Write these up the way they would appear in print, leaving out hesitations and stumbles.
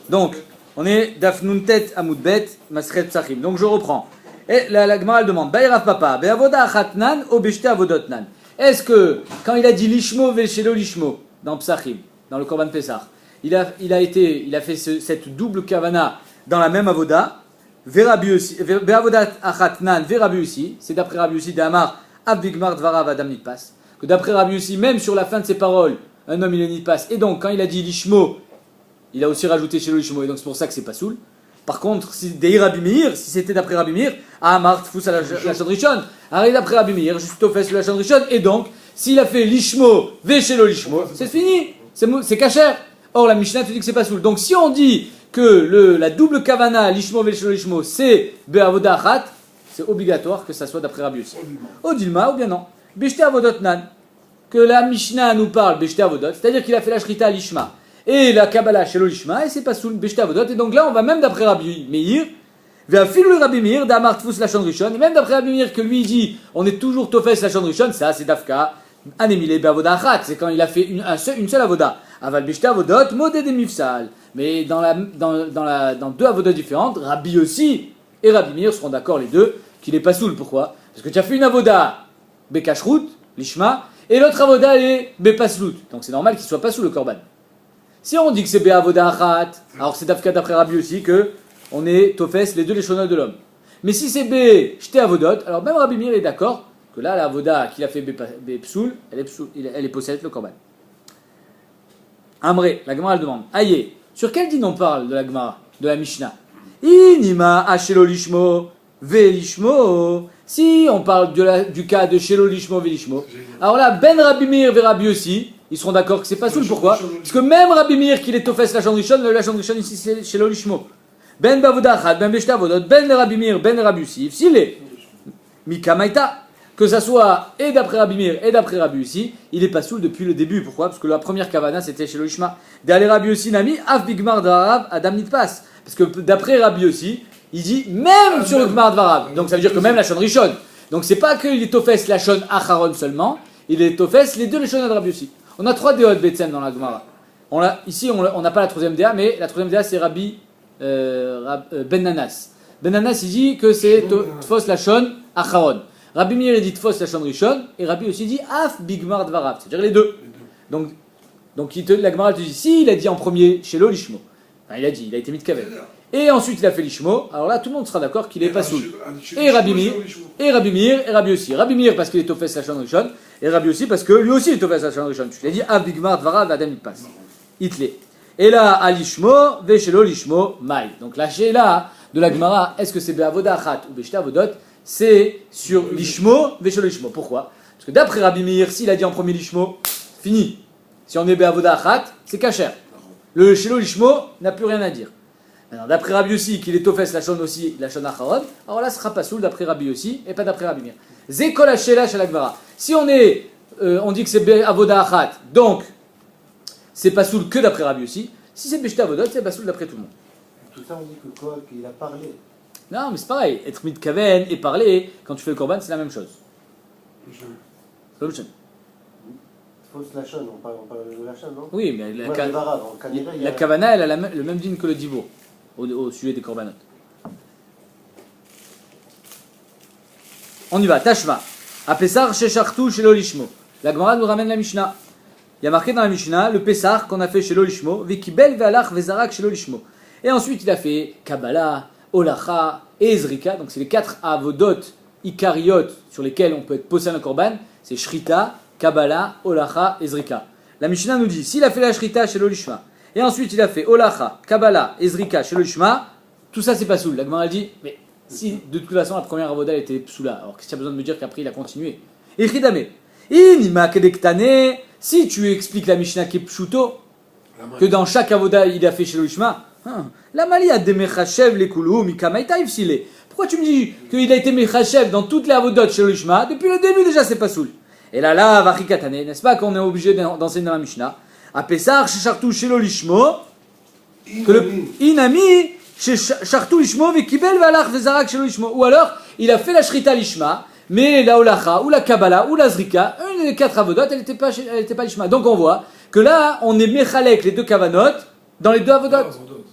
Donc, on est Dafnuntet Amoudbet, Masret Psachim. Donc, je reprends. Et la Gemara elle demande Bayrav Papa, Beavoda Achatnan ou Beshte Avodotnan. Est-ce que, quand il a dit Lishmo Veshelo Lishmo, dans Psachim, dans le Korban Pessah, il a fait cette double kavana dans la même avoda, Beavoda Achatnan, Verabi aussi, c'est d'après Rabbi Yossi d'Amar, Abigmar Dvarav Adam Nitpas, que d'après Rabbi Yossi, même sur la fin de ses paroles, un homme il est Nitpas, et donc quand il a dit Lishmo, il a aussi rajouté chez Lishmo, et donc c'est pour ça que c'est pas soul. Par contre, si Rabbi Meir, si c'était d'après Rabbi Meir, Amar Tfous à la Chandrishon, arrive d'après Rabbi Meir, juste au fait sur la Chandrishon, et donc, s'il a fait Lishmo, Veshelo Lishmo, c'est fini, c'est kasher. Or la Mishnah te dit que c'est pas soul. Donc si on dit que la double kavana, Lishmo, Veshelo Lishmo, c'est Be'avoda Achat, c'est obligatoire que ça soit d'après Rabbi Yossi. Odilma, ou bien non. Beshte Avodot Nan, que la Mishnah nous parle, Beshte Avodot, c'est-à-dire qu'il a fait la Shrita Lishma. Et la Kabbalah chez l'Olishma, et c'est pas sous le Beshte Avodot. Et donc là, on va même d'après Rabbi Meir, vers Filou Rabbi Meir, d'Amar Tfous la Chandrishon, et même d'après Rabbi Meir que lui dit, on est toujours Tofes la Chandrishon, ça c'est Dafka, Anemile Be'avoda Achat, c'est quand il a fait une seule Avoda. Aval Beshte Avodot, Modé des Mifsal. Mais dans deux Avodot différentes, Rabbi Yossi et Rabbi Meir seront d'accord les deux qu'il est pas soul. Pourquoi? Parce que tu as fait une Avoda Bekashrut, Lishma, et l'autre Avoda est Bepaslut. Donc c'est normal qu'il soit pas sous le Korban. Si on dit que c'est Be'avoda Achat, alors c'est d'après Rabbi aussi que on est Tofes les deux les shonot de l'homme. Mais si c'est Shte Avodot, alors même Rabbi Meir est d'accord que là la Avoda qu'il a fait Bepsoul, elle est possédée le Korban. Amré, la Gemara elle demande, Aïe, sur quel din on parle de la Gemara, de la Mishnah? Inima Ashelo Lishmo Velishmo. Si on parle du cas de Shelo Lishmo Velishmo, alors là Ben Rabbi Meir et Rabbi aussi, ils seront d'accord que c'est pas soul. Pourquoi? Parce que même Rabbi Meir qu'il est Tofes la Chandrishon ici c'est Shelo Lishmo. Ben Bavoda Achat, Ben Beshte Avodot, Ben Rabbi Meir, Ben Rabbi Yossi, s'il est Mikamaita, que ça soit et d'après Rabbi Meir et d'après Rabbi Yossi, il est pas soul depuis le début. Pourquoi? Parce que la première kavana c'était chez l'Olishma. D'aller Rabbi Yossi Nami, Af Bigmar Dvarav, Adam Nitpas. Parce que d'après Rabbi Yossi, il dit même sur le Gmar Dvarav. Donc ça veut dire que même la Shon Rishon. Donc c'est pas qu'il est Tofes la Shon Acharon seulement, il est Tofes les deux les Shon de Rabbi Yossi. On a trois déot Betsen dans la Gemara. Ici on n'a pas la troisième déa, mais la troisième déa c'est Rabbi Ben Nanas. Ben Nanas il dit que c'est Tfos la Shon Acharon. Rabbi Meir dit Tfos la Shon Rishon, et Rabbi aussi dit Af Bigmar Dvarav, c'est-à-dire les deux. Donc la Gemara te dit, si il a dit en premier chez l'Olishmo, enfin, il a été mis de Kavel, et ensuite il a fait l'Ishmo, alors là tout le monde sera d'accord qu'il est pas soul. Et Rabbi Meir, et Rabbi aussi. Rabbi Meir parce qu'il est Tofes la Shon Rishon, et Rabbi aussi parce que lui aussi est Tofes la Shon Rishon. Tu l'as dit Af Bigmar Dvarav Adam Nitpas. Itle. Et là, Alishmo, Veshelo Lishmo, Mai. Donc la Sheila de la Gemara, est-ce que c'est Be'avoda Achat ou Beshte Avodot? C'est sur l'Ishmo, Veshelo Lishmo. Pourquoi? Parce que d'après Rabbi Meir, s'il a dit en premier l'Ishmo, fini. Si on est Be'avoda Achat, c'est kasher. Le Shelo Lishmo n'a plus rien à dire. Maintenant, d'après Rabbi Yossi, qu'il est Tofes la Shon aussi, la Shon Acharon, alors là, ce sera pas soul d'après Rabbi Yossi et pas d'après Rabbi Meir. Zekol Hashela Shel Gemara. Si on dit que c'est Be'avoda Achat, donc c'est pas soul que d'après Rabbi Yossi. Si c'est Beshte Avodot, c'est pas soul d'après tout le monde. Tout ça, on dit que quoi? Qu'il a parlé. Non, mais c'est pareil. Être mit kaven et parler, quand tu fais le korban, c'est la même chose. C'est la même chose. Fausse la chaîne, on parle de la chaîne, non? Oui, mais la kavana, elle a le même din que le dibour au sujet des korbanot. On y va, Tashma. A Pessar shechartu chez l'Olishmo. La Gemara nous ramène la Mishnah. Il y a marqué dans la Mishnah le Pessar qu'on a fait chez l'Olishmo, Vekibel ve'alach ve'zarak chez l'Olishmo. Et ensuite il a fait Kabbalah, Olacha et Ezrika. Donc c'est les 4 avodot ikariot sur lesquels on peut être posé un korban. C'est Shrita, Kabbalah, Olacha, Ezrika. La Mishnah nous dit, s'il a fait la Shrita chez l'Olishma, et ensuite il a fait Olacha, Kabbalah, Ezrika chez l'Olishma, tout ça c'est pas soul. La Gemara dit, mais si de toute façon la première avoda était psoula, alors qu'est-ce qu'il y a besoin de me dire qu'après il a continué? Et Chidame, Inima kedektane, si tu expliques la Mishnah qui est pshuto, que dans chaque avoda il a fait chez l'Olishma, la mali a des mechachev les koulou, mikamaita ifsile. Pourquoi tu me dis qu'il a été mechachev dans toutes les avodot chez l'Olishma? Depuis le début déjà c'est pas soul. Et là, vachikatane, n'est-ce pas qu'on est obligé d'enseigner dans la Mishnah? A Pessar, shechartu chez l'Olishmo, que le inami, shechartu lishmo, vekibel valach vezarak chez l'Olishmo. Ou alors, il a fait la shrita lishma, mais la olacha, ou la kabbalah, ou la zrika, une des 4 avodot, elle n'était pas lishma. Donc on voit que là, on est mechalek les deux kavanot, dans les deux avodot. Avodot.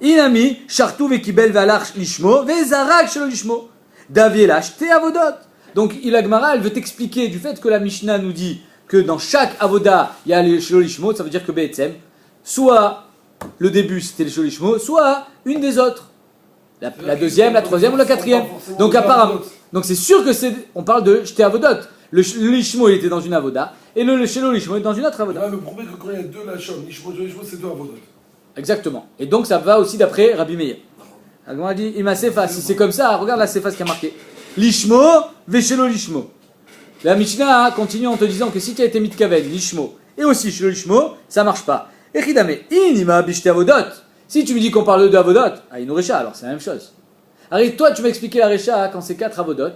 Inami, Shartu vekibel valach lishmo, vezarak shelo lishmo. Davielash te avodot. Donc, la Gemara, elle veut t'expliquer du fait que la Mishnah nous dit que dans chaque avoda, il y a les shelo lishmo, ça veut dire que Be'etzem, soit le début c'était les shelo lishmo, soit une des autres. La deuxième, la troisième ou la quatrième. Donc, apparemment, donc c'est sûr que c'est, on parle de shte avodot. Le lishmo, il était dans une avoda, et le shelo lishmo est dans une autre avoda. Là, le problème est que quand il y a deux lachon, lishmo, c'est deux avodot. Exactement. Et donc ça va aussi d'après Rabbi Meir. Agma dit Ima Sefa, si c'est comme ça, regarde la Sefa ce qui a marqué. Lishmo, Veshelo Lishmo. La Mishnah continue en te disant que si tu as été mitkaven, Lishmo, et aussi Shelo Lishmo, ça marche pas. Echidame, Inima Bishte Avodot. Si tu me dis qu'on parle de Avodot, Aïnou Recha, alors c'est la même chose. Alors toi tu m'as expliqué la Recha quand c'est 4 Avodot,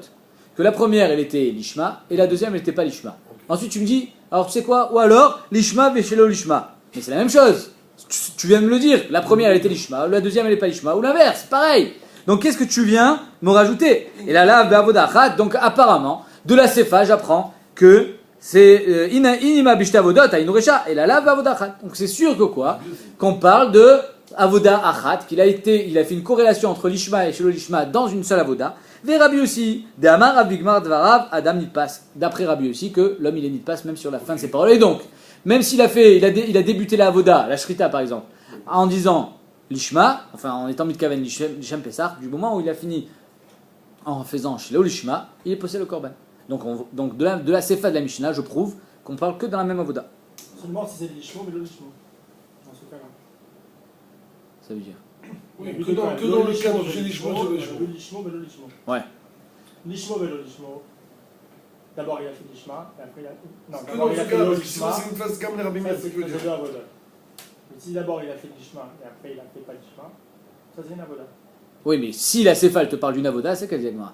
que la première elle était Lishma, et la deuxième elle n'était pas Lishma. Ensuite tu me dis, alors tu sais quoi, ou alors Lishma, Veshelo Lishma. Mais c'est la même chose. Tu viens de me le dire, la première elle était l'ishma, la deuxième elle n'est pas l'ishma, ou l'inverse, pareil. Donc qu'est-ce que tu viens me rajouter? Et là, be'avoda achat, donc apparemment, de la sefa, j'apprends que c'est inima bishta avodot aïnou recha, et là, be'avoda achat. Donc c'est sûr que quoi? Qu'on parle de avoda achat, il a fait une corrélation entre l'ishma et shelo l'ishma dans une seule avoda. Ve Rabbi aussi, de Amar Rabbi Gmar Dvarav, Adam nitpas. D'après Rabbi aussi, que l'homme il est nitpas même sur la fin de ses paroles. Et donc, même s'il a débuté la avoda, la shrita par exemple, en disant l'ishma, enfin en étant mitkaven l'ishem pesach, du moment où il a fini en faisant shelo l'ishma, il est possédé le korban. Donc de la sefa de la Mishnah, je prouve qu'on parle que dans la même avoda. Seulement si c'est l'ishmo, mais le lishmo. Dans ce cas-là. Ça veut dire. Oui, que dans le cas où j'ai lishmo, j'ai lishmo. Le lishmo, mais le lishmo. Ouais. Lishmo, mais le lishmo. D'abord il a fait l'ishma, et après il a. Non, Que d'abord dans il a ce fait cas, le parce que sinon lishma. c'est une phase comme les rabbins, Ça, c'est c'est ce que je veux une dire. avoda. Mais si d'abord il a fait l'ishma, et après il a fait pas l'ishma, ça c'est une avoda. Oui, mais si la sefa elle te parle d'une avoda, c'est qu'elle dit Gemara.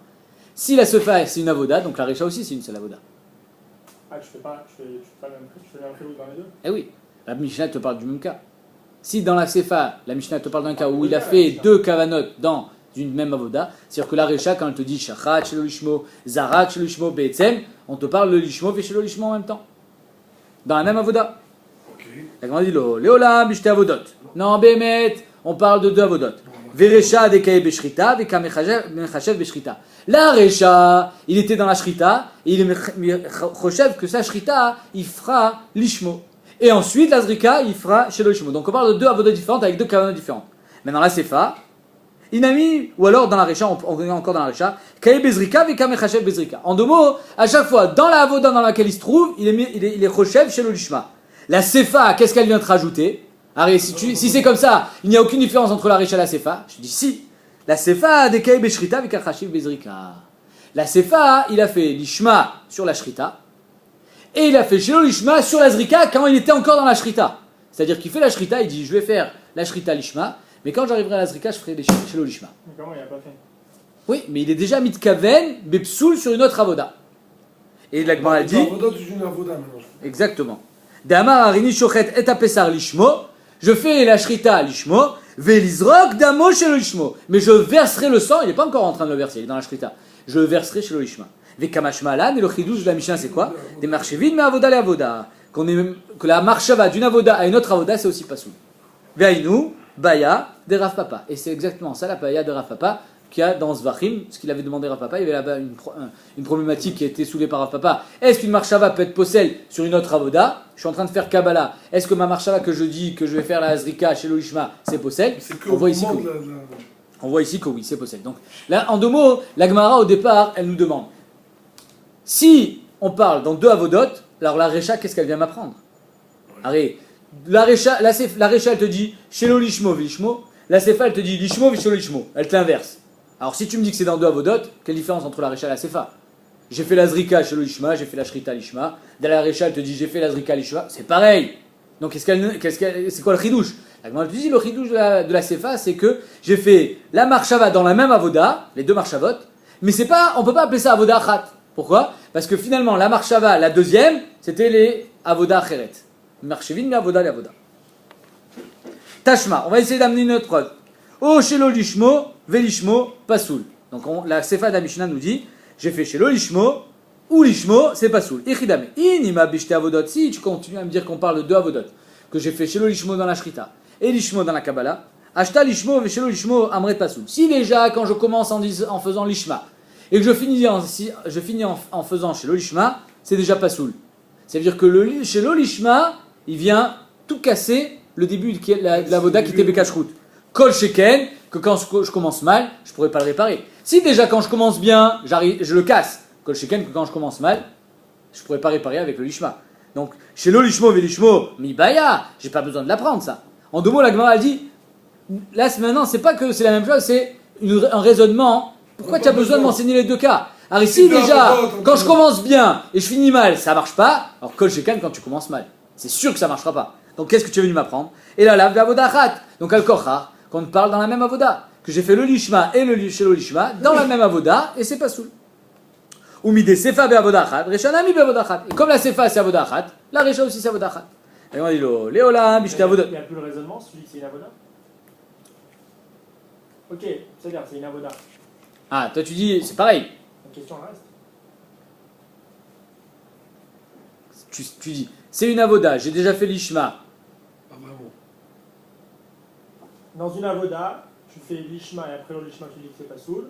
Si la sefa c'est une avoda, donc la recha aussi c'est une seule avoda. Ah, tu fais le même prélude dans les deux? Eh oui, la Mishnah te parle du même cas. Si dans la Sefa, la Mishnah te parle d'un cas où il a fait deux kavanot dans une même avoda, c'est-à-dire que la Recha, quand elle te dit Shachat, Shelo Lishmo, Zarat, Shelo Lishmo, Be'etzem, on te parle le Lishmo et Shelo Lishmo en même temps. Dans la même avoda. Ok. La grande dit Léolam, Bishte Avodot. Non, Bémet, on parle de deux avodot. Verecha, Dekaye Beshrita, Veka Mechachev Beshrita. La Recha, il était dans la Shrita, et il est Chochev que sa Shrita, il fera Lishmo. Et ensuite, la Zrika, il fera Shelo Lishmo. Donc on parle de deux avodas différentes avec deux kavanot différentes. Mais dans la Sefa, Inami, ou alors dans la Recha, on est encore dans la Recha, Kaye Bezrika, Veka Mechachev Bezrika. En deux mots, à chaque fois, dans la avoda dans laquelle il se trouve, il est Chochev Shelo Lishma. La Sefa, qu'est-ce qu'elle vient te rajouter? Arrête, si c'est comme ça, il n'y a aucune différence entre la Recha et la Sefa. Je dis si. La Sefa, des Kaye Beshrita, Veka Mechachev Bezrika. La Sefa, il a fait l'Ishma sur la Shrita. Et il a fait Shelo Lishma sur la Zrika quand il était encore dans la Shrita. C'est-à-dire qu'il fait la Shrita, il dit je vais faire la Shrita Lishma, mais quand j'arriverai à la Zrika, je ferai des Shelo Lishma. Mais comment il a pas fait? Oui, mais il est déjà mitkaven, bepsoul sur une autre avoda. Et la Gemara dit. Avodot, c'est une avoda maintenant. Exactement. Damar arini shochet et apesar lishmo, je fais la Shrita Lishmo, velizrok damo Shelo Lishmo. Mais je verserai le sang, il n'est pas encore en train de le verser, il est dans la Shrita. Je le verserai Shelo Lishma. Vekamashmalan, et le chidouche de la Mishnah, c'est quoi? Des marchevides, mais avoda les avoda. Que la marchava d'une avoda à une autre avoda, c'est aussi pas soul. Veainu, baya, de Rav Papa. Et c'est exactement ça, la baya de Rav Papa, qu'il y a dans Zvachim, ce qu'il avait demandé Rav Papa. Il y avait là-bas une problématique qui a été soulevée par Rav Papa. Est-ce qu'une marchava peut être possède sur une autre avoda? Je suis en train de faire Kabbalah. Est-ce que ma marchava que je dis que je vais faire la Azrika chez l'Olishma, c'est possède? On voit ici que oui. On voit ici que oui, c'est possède. Donc là, en deux mots, la Gemara au départ, elle nous demande. Si on parle dans deux avodot, alors la Recha, qu'est-ce qu'elle vient m'apprendre? Arrête. La Recha, elle te dit Shelo Lishmo Vilishmo. La Sefa, elle te dit Lishmo Vishelo Lishmo. Elle te l'inverse. Alors si tu me dis que c'est dans deux avodot, quelle différence entre la Recha et la Sefa? J'ai fait la Zrika Shelo Lishma, j'ai fait la Shrita Lishma. Dans la Recha, elle te dit j'ai fait la Zrika Lishma. C'est pareil. Donc c'est quoi le chidouche? La te dit le chidouche de la Sefa, c'est que j'ai fait la marchava dans la même avoda, les deux marchavot, mais c'est pas, on peut pas appeler ça avoda achat. Pourquoi? Parce que finalement, la marchava, la deuxième, c'était les avoda acheret. Marchevin, mais avoda, les avoda. Tashma, on va essayer d'amener une autre preuve. O shelo lishmo, velishmo, pasoul. Donc la Sefa de la Mishnah nous dit, j'ai fait shelo lishmo, ou lishmo, c'est pasoul. Ichidame, inima bishte avodot. Si tu continues à me dire qu'on parle de deux avodot, que j'ai fait shelo lishmo dans la shrita, et l'ishmo dans la Kabbalah. Ashta l'ishmo veshelo l'ishmo amret pasoul. Si déjà, quand je commence en faisant l'ishma, et que je finis en faisant shelo l'ishma, c'est déjà pasoul. Ça veut dire que le shelo l'ishma, il vient tout casser le début de la voda qui était bekashrut. Kol sheken, que quand je commence mal, je pourrais pas le réparer. Si déjà quand je commence bien, je le casse. Kol sheken, que quand je commence mal, je pourrais pas réparer avec le lishma. Donc, chez le lishmo ve lishmo, mi baya, j'ai pas besoin de l'apprendre ça. En 2 mots, la Gemara elle dit, là maintenant, c'est pas que c'est la même chose, c'est un raisonnement. Pourquoi tu as besoin de m'enseigner les 2 cas? Alors ici déjà, quand je commence bien et je finis mal, ça marche pas. Alors kol sheken quand tu commences mal, c'est sûr que ça marchera pas. Donc qu'est-ce que tu es venu m'apprendre? Et là, avoda achat. Donc al kochar, qu'on parle dans la même avoda, que j'ai fait le lishma et le shelo lishma dans la même avoda et c'est pas soul. Ou mi des sefa be avoda achat, reshana mi be avoda achat. Et comme la sefa c'est avoda achat, la resha aussi c'est avoda achat. Et on dit léolam bishte avoda. Il n'y a plus le raisonnement, celui c'est une avoda. Ok, c'est-à-dire c'est une avoda. Ah, toi tu dis c'est pareil. La question reste. Tu dis c'est une avoda, j'ai déjà fait l'ishma. Pas vraiment. Dans une avoda, tu fais l'ishma et après l'olishma tu dis que c'est pas soul.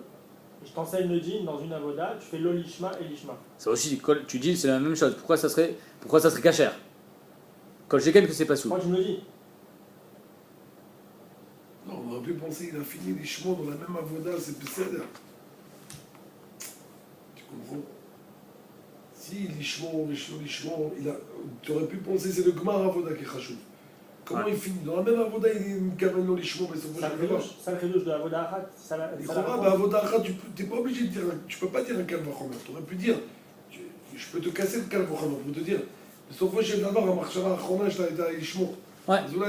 Et je t'enseigne le din dans une avoda, tu fais l'olishma et l'ishma. Ça aussi, tu dis c'est la même chose. Pourquoi ça serait kasher? Kol sheken que c'est pas soul. Moi tu me le dis. Non, on aurait pu penser qu'il a fini les chemins dans la même avoda, c'est Peseder. Tu comprends? Si les chemins, tu aurais pu penser c'est le Gmar avoda qui est chachou. Comment il finit? Dans la même avoda, il y a une caverne les chemins, mais Ça le redouche de avoda achat. Ça la avoda achat, tu n'es pas obligé de dire, tu peux pas dire un calvachomer. Tu aurais pu dire, je peux te casser le calvachomer, je peux te dire, mais sauf que j'ai d'abord un marchara achona, je t'ai les chemins. Ouais. Moi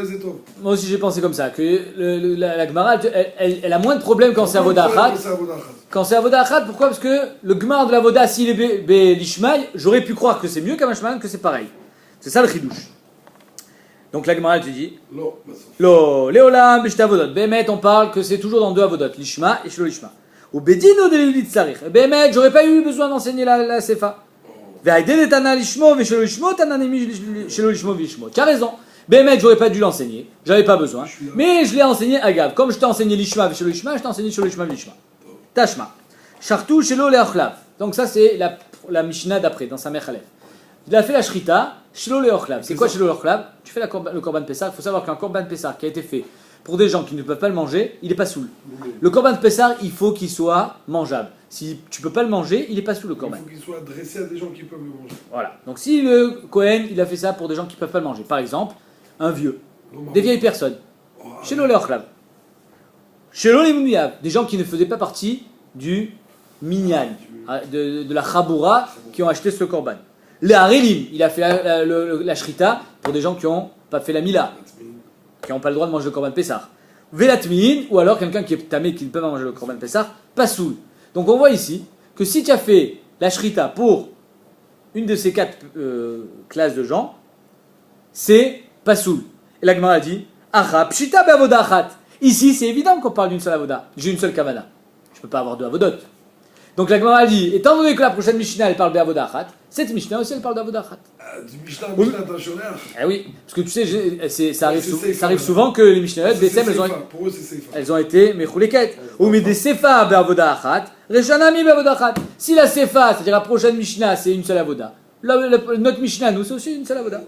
Moi aussi j'ai pensé comme ça, que la Gemara, elle a moins de problèmes quand c'est avoda achat. Quand c'est avoda achat, pourquoi? Parce que le Gemar de l'avoda, s'il est l'ishmaï, j'aurais pu croire que c'est mieux qu'un mashman, que c'est pareil. C'est ça le chidouche. Donc la Gemara elle te dit, lo, léolam, bishte avodot. Bémet, on parle que c'est toujours dans 2 avodot, l'ishma et shelo l'ishma. Ou bedino de l'illit sarich. Bémet, j'aurais pas eu besoin d'enseigner la sefa. Ve'aïden et tana l'ishmo, ve shelo l'ishmo, tana nemi shelo l'ishmo, v'ishmo. Tu as raison. Bémet, j'aurais pas dû l'enseigner, j'avais pas besoin. Mais je l'ai enseigné à Gav. Comme je t'ai enseigné l'ishma, ve shelo l'ishma, je t'ai enseigné shelo l'ishma, v'ishma. Tashma. Chartou shelo le'ochlav. Donc ça c'est la Mishnah d'après, dans sa Mechalef. Il a fait la shrita, shelo le'ochlav. C'est quoi shelo le'ochlav? Tu fais le korban Pessah. Il faut savoir qu'un korban Pessah qui a été fait pour des gens qui ne peuvent pas le manger, il n'est pas soul. Le korban Pessah, il faut qu'il soit mangeable. Si tu peux pas le manger, il n'est pas soul le korban. Il faut qu'il soit adressé à des gens qui peuvent le manger. Voilà. Donc si le Kohen, il a fait ça pour des gens qui ne peuvent pas le manger, par exemple, un vieux, des vieilles personnes, shelo le'ochlav. Shelo le'munyav, des gens qui ne faisaient pas partie du minyan, de la chaboura, qui ont acheté ce korban. Les harelim, il a fait la shrita pour des gens qui n'ont pas fait la mila, qui n'ont pas le droit de manger le korban Pessah. Velatmin, ou alors quelqu'un qui est tamé qui ne peut pas manger le korban Pessah, pas soul. Donc on voit ici que si tu as fait la shrita pour une de ces 4 classes de gens, c'est pas soul. Et la Gemara dit, Acha, pshita be'avoda achat. Ici, c'est évident qu'on parle d'une seule avoda. J'ai une seule kavana. Je ne peux pas avoir 2 avodot. Donc la Gemara dit, étant donné que la prochaine Mishnah elle parle d'avoda achat, cette Mishnah aussi elle parle d'avoda achat. Du Mishnah, t'as chômé. Eh oui, parce que tu sais, ça arrive souvent que les Mishnayot, BSM, elles ont été mechouléket. Ou mais des sefa be'avoda achat, reshanami be'avoda achat. Si la sefa, c'est-à-dire la prochaine Mishnah, c'est une seule avoda, notre Mishnah, nous, c'est aussi une seule avoda.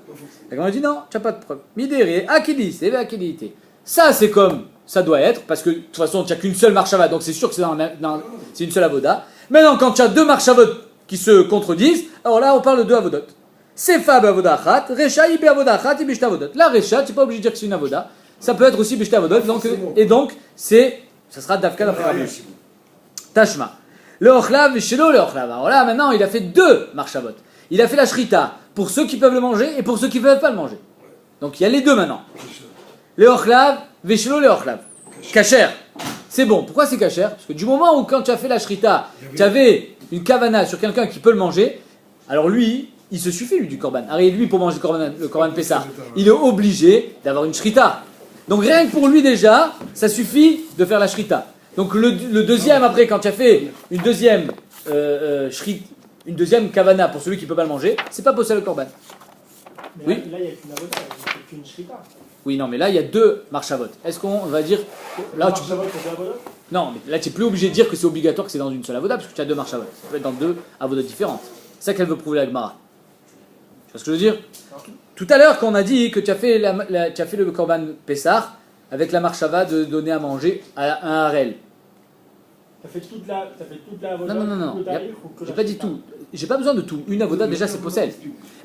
La Gemara dit non, tu n'as pas de preuve. Midere, akili, c'est akilité. Ça, c'est comme ça doit être, parce que de toute façon, tu n'as qu'une seule marchavot, donc c'est sûr que c'est une seule avoda. Maintenant, quand tu as 2 marchavot qui se contredisent, alors là, on parle de 2 avodot. Sefa be'avoda achat, resha i be'avoda achat i b'shte avodot. La resha, tu n'es pas obligé de dire que c'est une avoda, ça peut être aussi b'shte avodot, et donc, ça sera dafka d'après Rabbi Yossi. Tashma. Le ochlav et shelo le ochlav. Alors là, maintenant, il a fait 2 marchavot. Il a fait la shrita pour ceux qui peuvent le manger et pour ceux qui ne peuvent pas le manger. Donc il y a les 2 maintenant. Le ochlav, veshelo le ochlav. Kacher. C'est bon. Pourquoi c'est kacher? Parce que du moment où quand tu as fait la shrita, tu avais une kavana sur quelqu'un qui peut le manger, alors lui, il se suffit lui du korban. Alors lui, pour manger le korban Pessah, il est obligé d'avoir une shrita. Donc rien que pour lui déjà, ça suffit de faire la shrita. Donc le deuxième après, quand tu as fait une deuxième une deuxième kavana pour celui qui ne peut pas le manger, c'est pas possible le korban. Mais oui. là, il n'y a qu'une avoda, il n'y a qu'une shrita. Oui, non, mais là, il y a deux marchavot. Est-ce qu'on va dire... Là, tu... Marchavot, c'est deux avodas. Non, mais là, tu n'es plus obligé de dire que c'est obligatoire que c'est dans une seule avoda, parce que tu as deux marchavot. Ça peut être dans deux avodas différentes. C'est ça qu'elle veut prouver la Gemara. Tu vois ce que je veux dire? Tout à l'heure, quand on a dit que tu as fait, tu as fait le Korban Pessah avec la marchava de donner à manger à un harel. T'as fait toute la avoda. Non. J'ai pas dit tout. J'ai pas besoin de tout. Une avoda, déjà, c'est possède.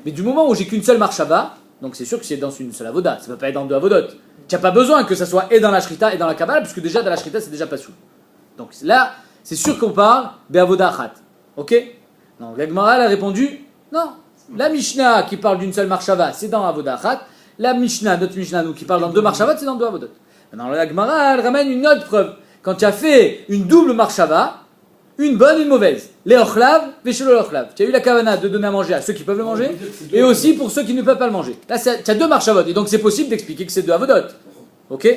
Mais du moment où j'ai qu'une seule marchava, donc c'est sûr que c'est dans une seule avoda. Ça peut pas être dans deux avodotes. Tu n'as pas besoin que ça soit et dans la shrita et dans la Kabbalah, puisque déjà dans la shrita, c'est déjà pas sous. Donc là, c'est sûr qu'on parle be'avoda achat. Ok? Donc la Gemara, elle a répondu non. La Mishnah qui parle d'une seule marchava, c'est dans avoda achat. La Mishnah, notre Mishnah, nous, qui parle dans deux marchavat, c'est dans deux avodot. Maintenant, la Gemara, elle ramène une autre preuve. Quand tu as fait une double marchava, une bonne, une mauvaise. Les ochlav, véchelo ochlav. Tu as eu la kavana de donner à manger à ceux qui peuvent le manger, et aussi pour ceux qui ne peuvent pas le manger. Là, tu as deux marchavot, et donc c'est possible d'expliquer que c'est deux avodot. Ok?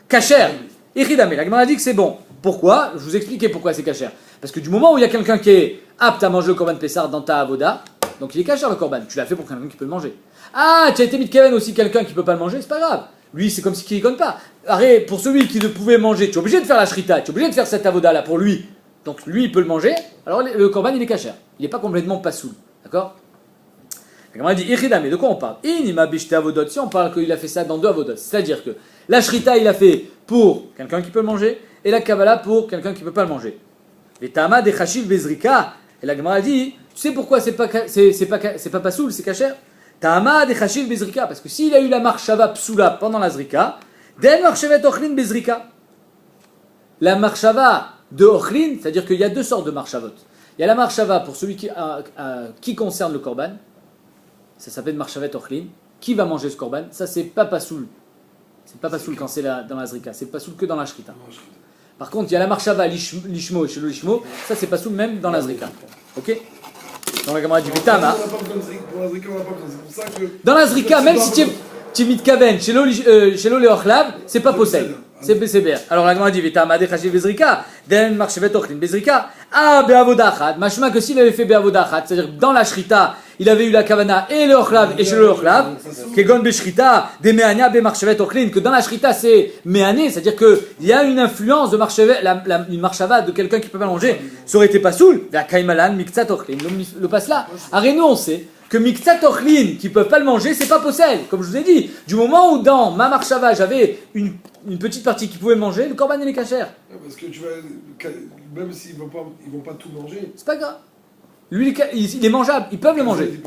Kacher, iridame. La Gemara dit que c'est bon. Pourquoi? Je vous expliquais pourquoi c'est kacher. Parce que du moment où il y a quelqu'un qui est apte à manger le korban pessar dans ta avoda, donc il est kacher le korban. Tu l'as fait pour quelqu'un qui peut le manger. Ah, tu as été mitkaven aussi quelqu'un qui peut pas le manger, c'est pas grave. Lui, c'est comme si il ne connaît pas. Arrête, pour celui qui ne pouvait manger, tu es obligé de faire la shrita, tu es obligé de faire cette avoda là pour lui. Donc lui, il peut le manger. Alors le korban, il est kacher. Il n'est pas complètement pas soul. D'accord? La dit iridame. De quoi on parle? Inima bishte avodot. Si on parle qu'il a fait ça dans deux avodot, c'est-à-dire que la shrita, il a fait pour quelqu'un qui peut le manger, et la kabbalah pour quelqu'un qui ne peut pas le manger. Les tama de chashiv bezrika. Et la Gemara dit, tu sais pourquoi c'est pas pasoul, c'est kacher? Tama de chashiv bezrika, parce que s'il a eu la marchava psula pendant la zrika, den marchevet ochlin bezrika. La marchava de ochlin, c'est-à-dire qu'il y a deux sortes de marchavot. Il y a la marchava pour celui qui concerne le korban, ça s'appelle marchavet ochlin. Qui va manger ce korban? Ça c'est pas pasoul. C'est pas pasoul quand c'est dans la zrika, c'est pasoul que dans la shrita. Par contre, il y a la marchava lishmo et shelo lishmo, ça c'est pasoul même dans la zrika. Ok? Dans la Gemara dit Vitama. Dans la zrika, même si tu es mitkaven, shelo leochlav, c'est pas possède. C'est BCBR. Alors la Gemara dit Vitama de chashiv bezrika, den marchevet ochlin bezrika. Ah, be'avoda achat. Machma que s'il avait fait be'avoda achat, c'est-à-dire dans la shrita, il avait eu la kavana et le ochlav et shelo leochlav, kegon beshrita, de me'ania be'marchevet ochlin, que dans la shrita c'est me'ané, c'est-à-dire qu'il y a une influence de marchevet, une marchava de quelqu'un qui peut pas manger, ça aurait été pas soul, la kaimalan, miktsat ochlin, le passe là. Arrêtez, on sait que miktsat ochlin, qui peuvent pas le manger, c'est pas possède, comme je vous ai dit. Du moment où dans ma marchava j'avais une petite partie qui pouvait manger, le korban il est kacher. Parce que tu vas, même s'ils vont pas tout manger. C'est pas grave. Lui, il est mangeable, ils peuvent le manger.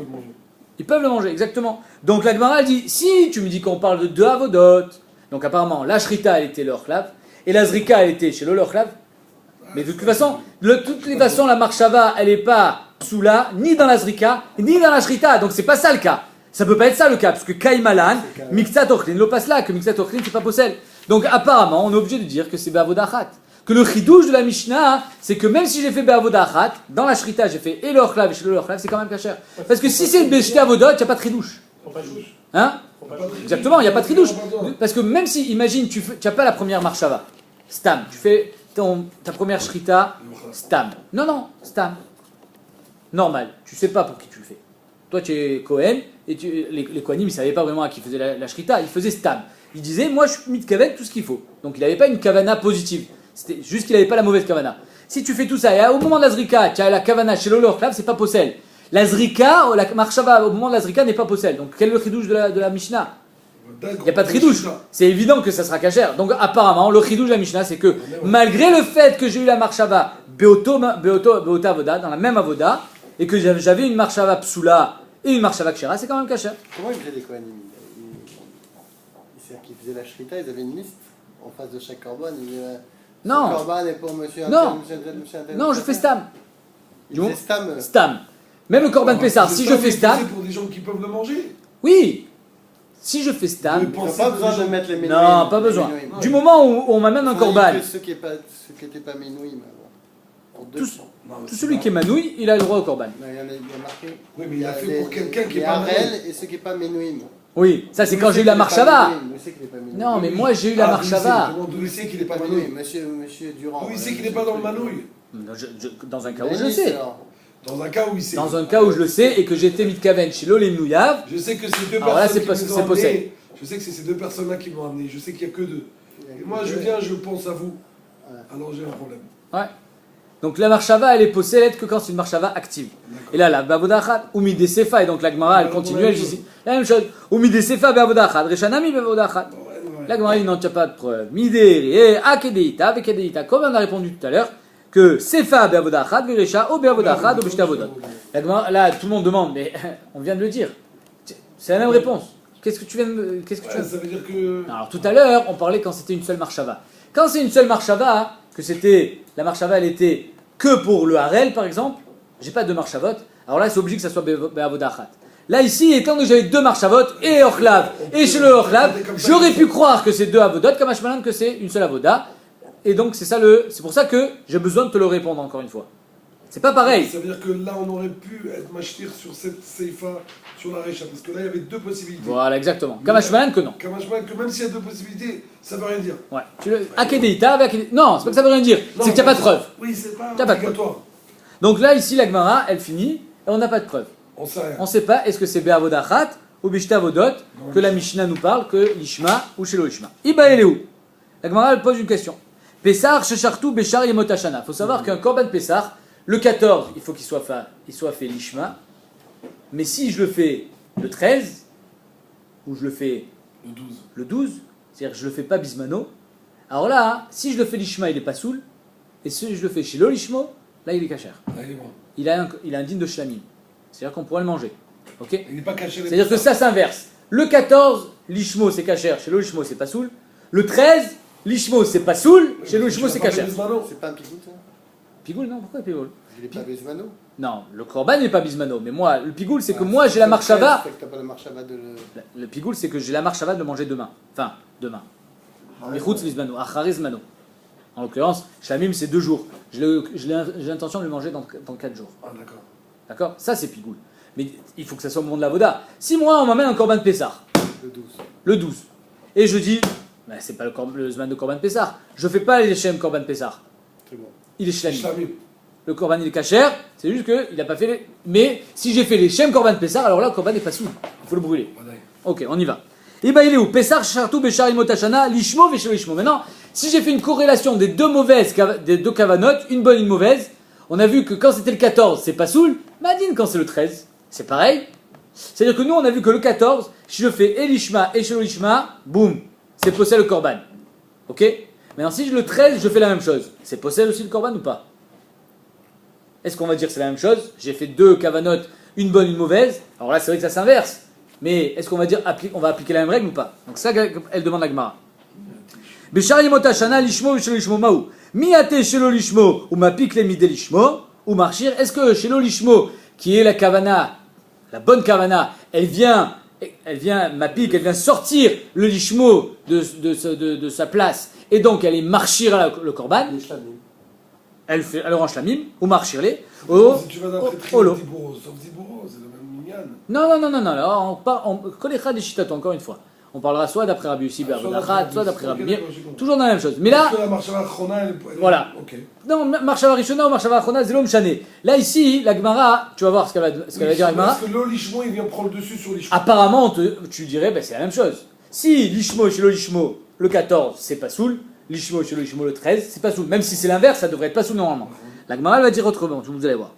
Ils peuvent le manger, exactement. Donc la Gemara dit, si tu me dis qu'on parle de deux avodot, donc apparemment la shrita elle était le ochlav, et la zrika elle était chez le ochlav, mais de toute façon, la marchava elle est pas soula, ni dans la zrika, ni dans la shrita, donc c'est pas ça le cas. Ça peut pas être ça le cas, parce que kaimalan, miktsat ochlin, le passe là, que miktsat ochlin c'est pas possible. Donc apparemment, on est obligé de dire que c'est be'avoda achat. Que le chidouche de la Mishnah, c'est que même si j'ai fait be'avoda achat, dans la shrita j'ai fait et le ochlav et chez le ochlav, c'est quand même kacher. Parce que si c'est b'shte avodot, il n'y a pas de chidouche. Hein? Exactement, il n'y a pas de chidouche. Parce que même si, imagine, tu n'as pas la première marchava, stam, tu fais ta première shrita, stam. Non, stam. Normal, tu sais pas pour qui tu le fais. Toi tu es Kohen, et les Kohanim ils ne savaient pas vraiment à qui faisait la shrita, ils faisaient stam. Il disait, moi je suis mitkaven tout ce qu'il faut. Donc il n'avait pas une kavana positive. C'était juste qu'il n'avait pas la mauvaise kavana. Si tu fais tout ça, et au moment de la zrika, tu as la kavana chez l'olorklav, c'est pas possel. La zrika, la marchava au moment de la zrika n'est pas possel. Donc quel est le chidouche de la Mishnah? Il n'y a pas de chidouche. C'est évident que ça sera kacher. Donc apparemment, le chidouche de la Mishnah, c'est que malgré le fait que j'ai eu la marchava beota avoda, dans la même avoda, et que j'avais une marchava psula et une marchava kshera, c'est quand même kacher. Comment ils faisaient les Kohanim? C'est-à-dire qu'ils faisaient la shrita, ils avaient une liste en face de chaque korban. Non. Korban est pour monsieur un Non. tel, monsieur un tel. Non, je fais stam. Ils faisaient stam. Stam. Même le korban pessar, si je fais stam. C'est pour des gens qui peuvent le manger. Oui. Si je fais stam. Ils n'ont pas besoin de mettre les ménouïm. Non, pas besoin. Du moment où on m'amène un korban. Ceux qui n'étaient pas ménouïm. Tout celui qui est manouille, il a le droit au korban. Il y a marqué. Oui, mais il a fait pour quelqu'un qui est pas Arel et ceux qui n'est pas ménouïm. Oui, ça c'est quand j'ai eu la marchava. Non, mais moi j'ai eu la marchava. D'où il sait qu'il n'est pas Manouille, manouille? monsieur Durand. D'où il sait qu'il n'est pas dans le manouille? Dans un cas où je le sais. Dans un cas où il sait. Dans un cas où je le sais et que j'étais mitkaven chez l'olem nouyav. Je sais que ces deux Alors là, personnes c'est possible. Je sais que c'est ces deux personnes-là qui m'ont amené. Je sais qu'il n'y a que deux. Et moi, je viens, je pense à vous. Alors j'ai un problème. Ouais. Donc la marshava, elle est possède que quand c'est une marshava active. Et là, la bavodachat, ou midé sefa, et donc la Gemara, elle continue, elle dit la même chose. Ou midé sefa, bavodachat, reshanami, bavodachat. La Gemara, il n'en tient pas de preuve. Midé, et akedeita, vekedeita. Comme on a répondu tout à l'heure, que sefa, bavodachat, veresha, ou bavodachat, ou bishtavodot. La Gemara, là, tout le monde demande, mais on vient de le dire. C'est la même réponse. Qu'est-ce que tu viens de. Qu'est-ce que tu viens de... Ça veut dire que. Alors tout à l'heure, on parlait quand c'était une seule marshava. Quand c'est une seule marshava, que c'était la marshava, elle était que pour le harel par exemple, j'ai pas deux marshavot, alors là c'est obligé que ça soit be'avodachat. Là ici, étant donné que j'avais deux marshavot, et orchlav, et chez le orchlav, j'aurais pu croire que c'est deux avodot, comme Ashmalan que c'est une seule avoda. Et donc c'est pour ça que j'ai besoin de te le répondre encore une fois. C'est pas pareil. Ça veut dire que là on aurait pu être machtir sur cette seifa, sur la recha, parce que là il y avait deux possibilités. Voilà, exactement. Comme Ashmalan que non. Kamashman, que même s'il y a deux possibilités, ça veut rien dire. Ouais. Akedeita avec Akedeita. Non, c'est pas que ça veut rien dire. C'est qu'il n'y a pas de preuve. Oui, c'est pas T'as pas de obligatoire. Donc là, ici, la Gemara, elle finit, et on n'a pas de preuve. On sait rien. On ne sait pas, est-ce que c'est Be'avodachat ou Bishtavodot que la Mishnah nous parle, que l'Ishma ou chez l'Ishma. Iba elle est où? La Gemara, elle pose une question. Pessar, Shechartu, Beshar, Yemotashana. Il faut savoir qu'un Korban Pessar, le 14, il faut qu'il soit fait l'Ishma. Mais si je le fais le 13, ou je le fais Le 12. c'est-à-dire que je le fais pas Bismano, alors là, si je le fais l'Ishma, il n'est pas soul, et si je le fais chez l'Olishmo, là il est kacher. Là, il est bon. Il a un digne de shlamim. C'est-à-dire qu'on pourrait le manger. Ok? Il n'est pas caché. C'est-à-dire que ça s'inverse. Le 14, l'Ishmo c'est kacher, chez l'Olishmo c'est pas soul. Le 13, l'Ishmo c'est pas soul, chez l'Olishmo c'est kacher. C'est pas un pigout, ça? Pigoul, non? Pourquoi pigoul? Il est pas Bezmano? Non, le korban n'est pas bismano, mais moi, le pigoul c'est que moi j'ai la marshava. C'est que t'as pas la marshava de le. Le pigoul c'est que j'ai la marshava de le manger demain. Enfin, demain. Michutz bismano, acharis mano. En l'occurrence, shlamim c'est 2 jours. J'ai l'intention de le manger dans 4 jours. Ah, d'accord. D'accord? Ça c'est pigoul. Mais il faut que ça soit au moment de la voda. Si moi on m'amène un korban pessar, Le 12. le 12, et je dis, bah, c'est pas le zman de korban pessar, je fais pas les shem korban pessar. C'est bon. Il est shlamim. Shlamim. Le korban il est kasher, c'est juste qu'il n'a pas fait les... Mais si j'ai fait les shem korban pessar, alors là le korban n'est pas soul. Il faut le brûler. Voilà. Ok, on y va. Et bah il est où? Pessar, Shartou, Beshar, Imotashana, Lishmo, Veshelo, Lishmo. Maintenant, si j'ai fait une corrélation des des deux kavanotes, une bonne et une mauvaise, on a vu que quand c'était le 14, c'est pas soul. Madine, quand c'est le 13, c'est pareil. C'est-à-dire que nous, on a vu que le 14, si je fais Elishma et Shelo Lishma, boum, c'est possède le korban. Ok? Maintenant, si je le 13, je fais la même chose. C'est possède aussi le korban ou pas? Est-ce qu'on va dire que c'est la même chose? J'ai fait 2 kavanotes, une bonne, une mauvaise. Alors là, c'est vrai que ça s'inverse. Mais est-ce qu'on va dire on va appliquer la même règle ou pas? Donc ça, elle demande la Gemara. Beshar yemota shana lishmo v'shelo lishmo maou. Miate shelo lishmo ou mapik le midé lishmo ou marchir. Est-ce que shelo lishmo, qui est la kavana, la bonne kavana, elle vient mapik, elle vient sortir le lishmo de sa place et donc elle est marchir le korban. Les shlamim. Elle rend shlamim ou marchir les. Oh, Si tu vas d'après oh, oh, Zibouro, sauf Zibouro, c'est le même minyan. non. Là, on connaîtra des chitates encore une fois. On parlera soit d'après Rabbi Yossi Be'avodachat, soit d'après Rabbi Meir. Toujours dans la même chose. Mais là, Parce que la marshava Chona, elle est. voilà. Ok. Non, Marshava Rishona ou Marshava Achona, c'est l'homme chané. Là, ici, la Gemara, tu vas voir ce qu'elle va dire la Gemara. Parce que le Lishmo, il vient prendre le dessus sur Lishmo. Apparemment, tu dirais, ben, c'est la même chose. Si l'Ishmo chez l'Ishmo, le 14, c'est pas soul, l'Ishmo chez l'Ishmo, le 13, c'est pas soul. Même si c'est l'inverse, ça devrait être pas soul normalement. La Gemara, elle va dire autrement, vous allez voir.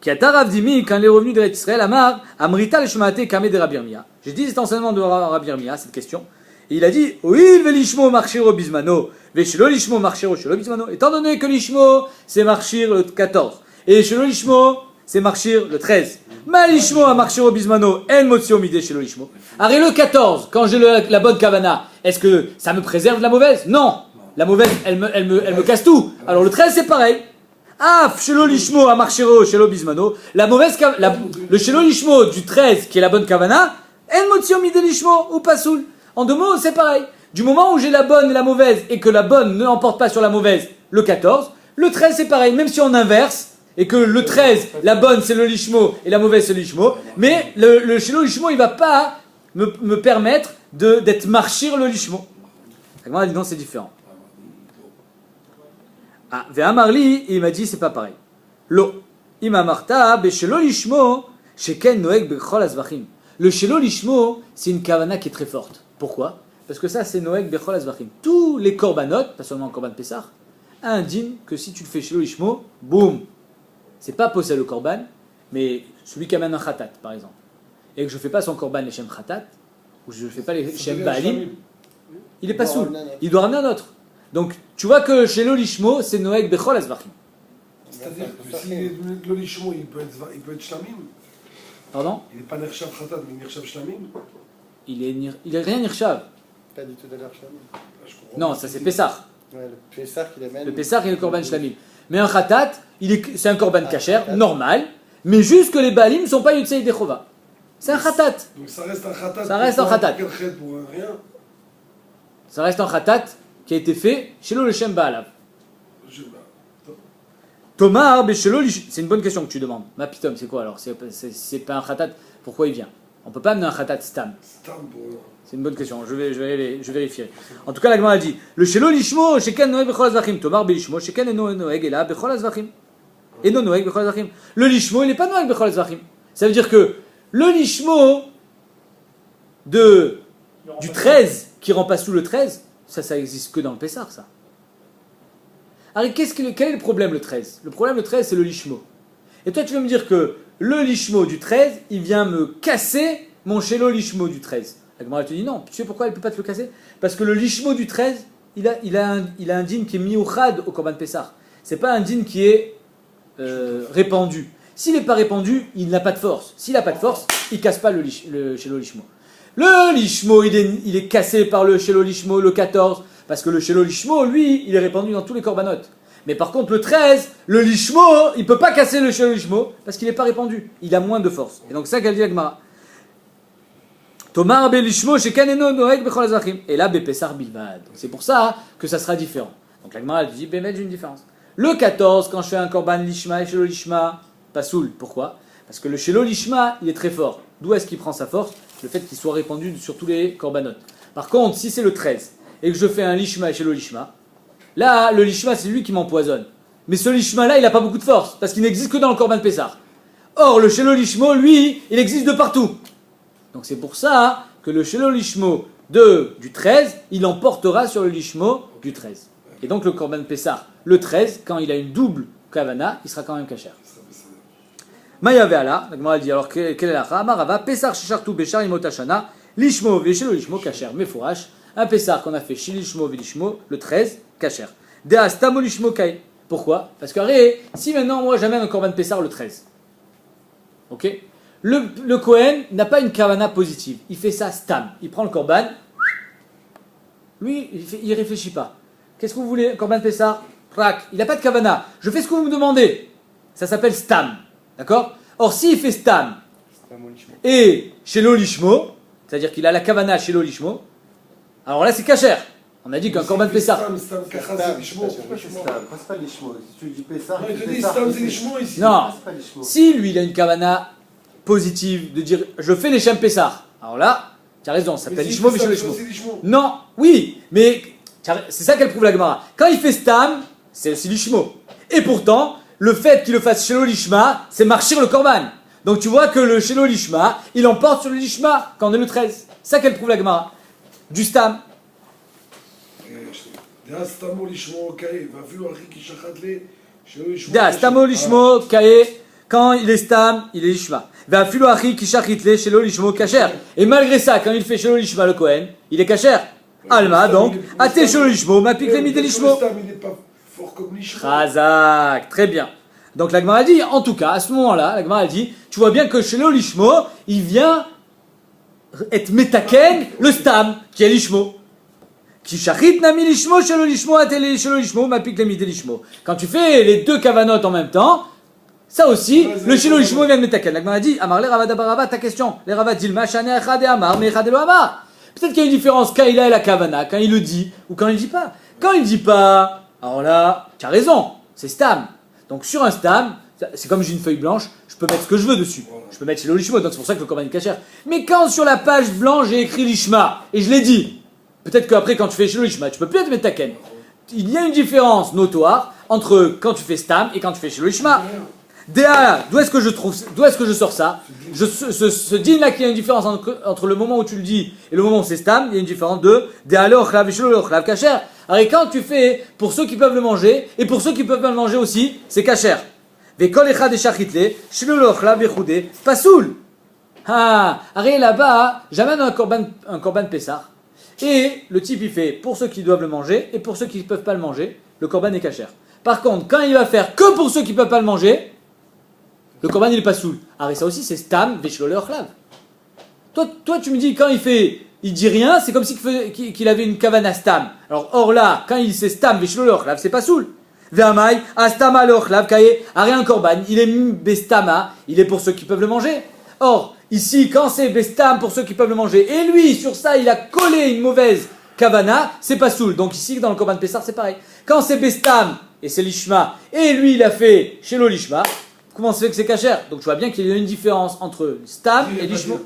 Qui a Taravdimi, quand il est revenu de Israël, Amar, Amrita l'Ishmaate Kame de Rabbi Yirmiyah. J'ai dit cet enseignement de Rabbi Yirmiyah, cette question. Et il a dit, oui, l'Ishmo marchiro bismano, veshelo l'Ishmo marchiro shelo bismano. Étant donné que l'Ishmo, c'est marchir le 14, et shelo l'Ishmo, c'est marchir le 13. Ma l'Ishmo a marchiro bismano, en motsio midé shelo l'Ishmo. Arrête le 14, quand j'ai la bonne kavana, est-ce que ça me préserve de la mauvaise? Non. La mauvaise, elle me casse tout. Alors le 13, c'est pareil. Ah, shelo lishmo a marchero shelo bismano. La mauvaise, le shelo lishmo du 13, qui est la bonne kavana, en motsio midé lishmo ou pas soul. En 2 mots, c'est pareil. Du moment où j'ai la bonne et la mauvaise, et que la bonne ne l'emporte pas sur la mauvaise, le 14, le 13, c'est pareil. Même si on inverse, et que le 13, la bonne, c'est le lishmo, et la mauvaise, c'est le lishmo. Mais le shelo lishmo, il va pas me permettre d'être marchir le lishmo. Moi, dit non, c'est différent. Ah, Ve'amarli, il m'a dit c'est pas pareil. Lo, ima marta, beshelo lishmo, sheken noek bechol azvachim. Le Shelo Lishmo, c'est une kavana qui est très forte. Pourquoi? Parce que ça, c'est Noeg Bechol Azvachim. Tous les korbanot, pas seulement le korban Pessah, indiquent que si tu le fais Shelo Lishmo, boum, c'est pas possède le korban, mais celui qui amène un khatat, par exemple, et que je ne fais pas son korban les Shem khatat, ou je ne fais pas les Shem Baalim, il est pas soul. Il doit ramener un autre. Donc, tu vois que chez l'Olishmo, c'est Noeg Bechol Azvachim. C'est-à-dire que si l'olishmo, il peut être shlamim. Pardon? Il n'est pas nershav khatat, mais nershav shlamim. Il est rien Nirshav. Pas du tout de l'heure shlamim. Non, ça c'est Pessah. Ouais, le Pessah qu'il amène. Le Pessah, il est le korban shlamim. Mais un khatat, c'est un korban kasher, normal, mais juste que les Baalim ne sont pas Yotzei Dechova. C'est un khatat. Donc ça reste un khatat. Ça reste un khatat. Pour rien. Ça reste un khatat qui a été fait chez le Shem Baalav. Thomas, c'est une bonne question que tu demandes. Ma pitom, c'est quoi alors? C'est pas un khatat, pourquoi il vient? On peut pas amener un khatat stam. C'est une bonne question, je vérifierai. En tout cas, la Gemara a dit le shelo lishmo, sheken noeg bechol azvachim. Tomar belishmo, sheken eno noeg ela bechol azvachim. Eno noeg bechol azvachim. Le lishmo, il n'est pas noeg bechol azvachim. Ça veut dire que le lishmo du 13 qui remplace tout le 13, ça existe que dans le Pessah, ça. Alors, quel est le problème, le 13? Le problème, le 13, c'est le lishmo. Et toi, tu veux me dire que le lishmo du 13, il vient me casser mon shelo lishmo du 13. La Gemara te dit non. Tu sais pourquoi il ne peut pas te le casser? Parce que le lishmo du 13, il a un din qui est miouchad au Korban Pessah. C'est pas un din qui est répandu. S'il n'est pas répandu, il n'a pas de force. S'il n'a pas de force, il ne casse pas le shelo lishmo. Le lishmo, il est cassé par le shelo lishmo, le 14. Parce que le shelo lishmo, lui, il est répandu dans tous les korbanot. Mais par contre, le 13, le lishmo, il ne peut pas casser le shelo lishmo parce qu'il n'est pas répandu. Il a moins de force. Et donc, c'est ça qu'elle dit la Gemara. Tomar be lishmo shekaneno noeg bechol azvachim. Et là, bepesar bilvad. C'est pour ça que ça sera différent. Donc la Gemara, elle dit, bémet, j'ai une différence. Le 14, quand je fais un korban lishma et shelo lishma, pas soul. Pourquoi? Parce que le shelo lishma, il est très fort. D'où est-ce qu'il prend sa force? Le fait qu'il soit répandu sur tous les korbanot. Par contre, si c'est le 13, et que je fais un lishma et shelo lishma, là, le lishma, c'est lui qui m'empoisonne. Mais ce lishma-là, il n'a pas beaucoup de force, parce qu'il n'existe que dans le korban Pessah. Or, le shelo lishmo, lui, il existe de partout. Donc c'est pour ça que le shelo lishmo du 13, il emportera sur le lishmo du 13. Et donc le korban Pessah, le 13, quand il a une double kavana, il sera quand même kasher. Maya ve'ala, la Gemara dit alors quelle est la Amar Rava Pessah shechartu beshar imot hashana lishmo ve'shelo lishmo kasher meforash. Un Pessah qu'on a fait chez lishmo ve'lishmo le 13 kasher. Dea stamo lishmo kai. Pourquoi? Parce que si maintenant moi j'amène un korban Pessah le 13, ok, le Kohen n'a pas une kavana positive. Il fait ça stam. Il prend le korban. Lui, il réfléchit pas. Qu'est-ce que vous voulez, korban Pessah? Il n'a pas de kavana. Je fais ce que vous me demandez. Ça s'appelle stam. D'accord? Or, s'il fait stam et chez l'olishmo, c'est-à-dire qu'il a la kavana chez l'olishmo, alors là c'est kasher. On a dit qu'un korban Pessah. C'est pas lishmo. Si tu dis Pessah, Non, il te dit stam, c'est lishmo ici. Non. c'est pas lishmo. Si lui il a une kavana positive de dire je fais les Shem Pessah, alors là, tu as raison, ça s'appelle lishmo chez l'olishmo. Non, oui, mais c'est ça qu'elle prouve la Gemara. Quand il fait stam, c'est aussi lishmo. Et pourtant, le fait qu'il le fasse shelo lishma, c'est marchir le korban. Donc tu vois que le shelo lishma, il emporte sur le lishma quand on est le 13. C'est ça qu'elle prouve la Gemara. Du stam. Da stamo lishmo kae, vafilu achi ki shachat le, shelo lishmo. Da stamo lishmo kae, quand il est stam, il est lishma. Va filu achi ki shachit le shelo lishmo kasher. Et malgré ça, quand il fait shelo lishma le Kohen, il est kasher. Alma donc, ate shelo lishmo, ma pikle mide lishmo. Il n'est pas fort comme lishmo. Razak, très bien. Donc la Gemara dit, en tout cas, à ce moment-là, la Gemara dit, tu vois bien que chez le lishmo, il vient être metaken, le stam, qui est lishmo. Qui shachit nami lishmo, chez le lishmo, atele chez le lishmo, ma pique limite lishmo. Quand tu fais les deux kavanotes en même temps, ça aussi, le chez le lishmo vient de metaken. La Gemara dit, amar le ravada barava, ta question. Les ravas disent, ma shane achade amar, me achade lo amar. Peut-être qu'il y a une différence quand il a la kavana, quand il le dit, ou quand il ne dit pas. Quand il ne dit pas, alors là, tu as raison, c'est stam. Donc sur un stam, c'est comme j'ai une feuille blanche, je peux mettre ce que je veux dessus. Je peux mettre chez le lishma, donc c'est pour ça que le korban est kasher. Mais quand sur la page blanche j'ai écrit lishma, et je l'ai dit, peut-être qu'après quand tu fais chez le lishma, tu peux plus être metaken. Il y a une différence notoire entre quand tu fais stam et quand tu fais chez le lishma. D'où est-ce que je sors ça? Ce din là qu'il y a une différence entre le moment où tu le dis et le moment où c'est stam, il y a une différence de Déa le ochlav et shelo le ochlav kasher. Alors quand tu fais pour ceux qui peuvent le manger et pour ceux qui peuvent pas le manger aussi, c'est kasher. Vekol echad eshachitle shelo le ochlav echudé pasoul. Ah, arrête là-bas, j'amène un korban Pessah. Et le type il fait pour ceux qui doivent le manger et pour ceux qui ne peuvent pas le manger, le korban est kasher. Par contre, quand il va faire que pour ceux qui ne peuvent pas le manger, le korban il est pas soul. Alors ça aussi c'est stam veshlo le ochlav. Toi tu me dis quand il dit rien, c'est comme si qu'il avait une kavana stam. Alors or là, quand il c'est stam veshlo le ochlav, c'est pas soul. Ve'amai astama le ochlav kaye un korban, il est bestama, il est pour ceux qui peuvent le manger. Or ici quand c'est bestam pour ceux qui peuvent le manger et lui sur ça il a collé une mauvaise kavana, c'est pas soul. Donc ici dans le korban Pessah c'est pareil. Quand c'est bestam et c'est lishma et lui il a fait shelo lishma, comment ça fait que c'est kasher? Donc tu vois bien qu'il y a une différence entre stam et lishma.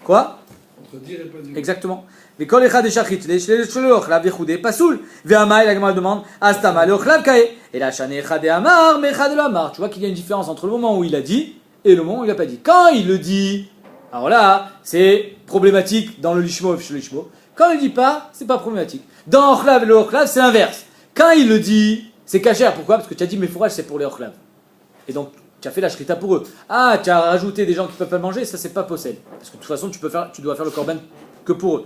Quoi? Entre dire et pas dire. Exactement. Mais quand les chadé shachit, les shelo ochlav vechudé pasoul. Ve'amai la Gemara demande astama le ochlav kaye. Et la shane chadé amar mais chadé lo amar. Tu vois qu'il y a une différence entre le moment où il a dit et le moment où il n'a pas dit. Quand il le dit, alors là c'est problématique dans le lishmo et le lishmo. Quand il ne dit pas, c'est pas problématique. Dans ochlav et le ochlav c'est l'inverse. Quand il le dit, c'est kasher. Pourquoi? Parce que tu as dit mes fourrages c'est pour les ochlav. Et donc tu as fait la shrita pour eux. Ah, tu as rajouté des gens qui ne peuvent pas le manger, ça c'est pas possible. Parce que de toute façon, tu dois faire le korban que pour eux.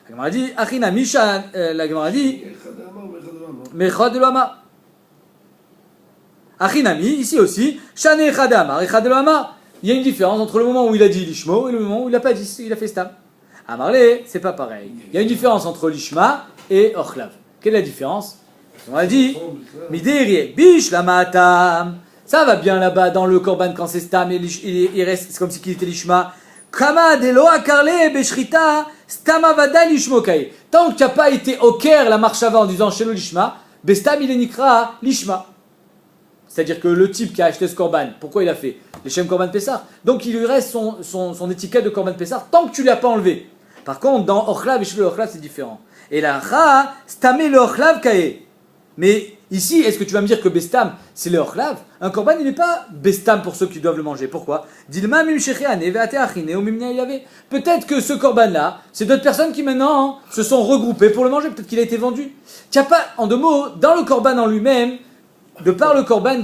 La Gemara dit, Achina Misha, la Gemara dit, Mechad lo amar. Achinami, ici aussi, Shane echad amar, echad lo amar. Il y a une différence entre le moment où il a dit lishmo et le moment où il n'a pas dit, il a fait stam. Amarle, c'est pas pareil. Il y a une différence entre lishma et ochlav. Quelle est la différence? On a dit, Mideri, bish la matam. Ça va bien là-bas dans le korban quand c'est stam et il reste, c'est comme si il était lishma. Kama de lo akarle beshrita stama vada lishmo kai. Tant que tu n'as pas été au Caire la marche avant en disant shelo lishma, bestam il est nikra lishma. C'est-à-dire que le type qui a acheté ce korban, pourquoi il a fait les shem korban Pessah? Donc il lui reste son étiquette de korban Pessah tant que tu ne l'as pas enlevé. Par contre dans ochlav et shelo ochlav c'est différent. Et là ra stamé le ochlav kai. Mais ici, est-ce que tu vas me dire que bestam, c'est le ochlav? Un korban, il n'est pas bestam pour ceux qui doivent le manger. Pourquoi? Peut-être que ce korban-là, c'est d'autres personnes qui maintenant se sont regroupées pour le manger. Peut-être qu'il a été vendu. Tu n'as pas, en deux mots, dans le korban en lui-même, de par le korban,